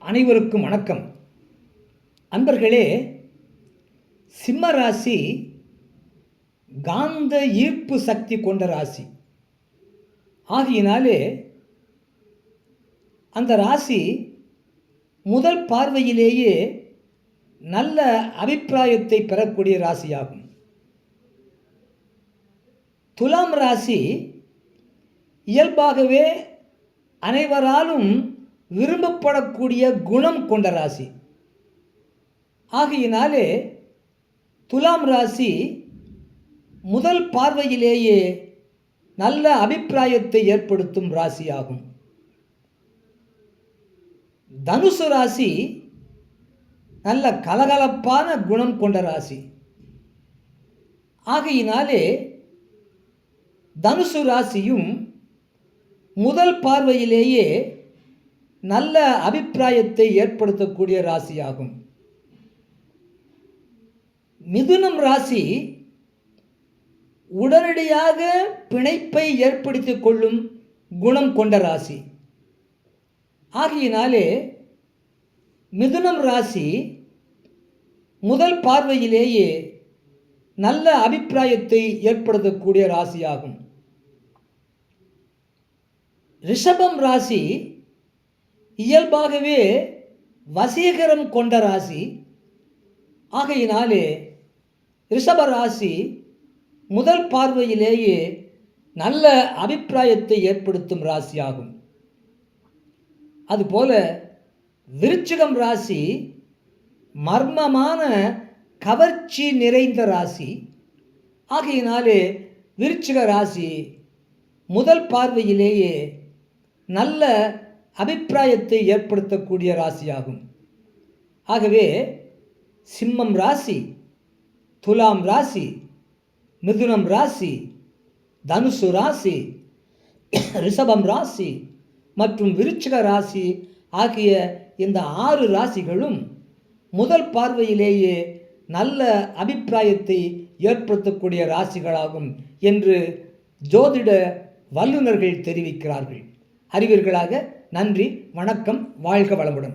அனைவருக்கும் வணக்கம். அன்பர்களே, சிம்ம ராசி காந்த ஈர்ப்பு சக்தி கொண்ட ராசி ஆகியினாலே அந்த ராசி முதல் பார்வையிலேயே நல்ல அபிப்பிராயத்தை பெறக்கூடிய ராசியாகும். துலாம் ராசி இயல்பாகவே அனைவராலும் விரும்பப்படக்கூடிய குணம் கொண்ட ராசி ஆகையினாலே துலாம் ராசி முதல் பார்வையிலேயே நல்ல அபிப்பிராயத்தை ஏற்படுத்தும் ராசியாகும். தனுசு ராசி நல்ல கலகலப்பான குணம் கொண்ட ராசி ஆகையினாலே தனுசு ராசியும் முதல் பார்வையிலேயே நல்ல அபிப்பிராயத்தை ஏற்படுத்தக்கூடிய ராசியாகும். மிதுனம் ராசி உடனடியாக பிணைப்பை ஏற்படுத்திக் கொள்ளும் குணம் கொண்ட ராசி ஆகையினாலே மிதுனம் ராசி முதல் பார்வையிலேயே நல்ல அபிப்பிராயத்தை ஏற்படுத்தக்கூடிய ராசியாகும். ரிஷபம் ராசி இயல்பாகவே வசீகரம் கொண்ட ராசி ஆகையினாலே ரிஷப ராசி முதல் பார்வையிலேயே நல்ல அபிப்பிராயத்தை ஏற்படுத்தும் ராசியாகும். அதுபோல விருச்சிகம் ராசி மர்மமான கவர்ச்சி நிறைந்த ராசி ஆகையினாலே விருச்சிக ராசி முதல் பார்வையிலேயே நல்ல அபிப்பிராயத்தை ஏற்படுத்தக்கூடிய ராசியாகும். ஆகவே சிம்மம் ராசி, துலாம் ராசி, மிதுனம் ராசி, தனுசு ராசி, ரிஷபம் ராசி மற்றும் விருச்சிக ராசி ஆகிய இந்த 6 ராசிகளும் முதல் பார்வையிலேயே நல்ல அபிப்பிராயத்தை ஏற்படுத்தக்கூடிய ராசிகளாகும் என்று ஜோதிட வல்லுநர்கள் தெரிவிக்கிறார்கள். அறிவீர்களாக. நன்றி, வணக்கம், வாழ்க வளமுடன்.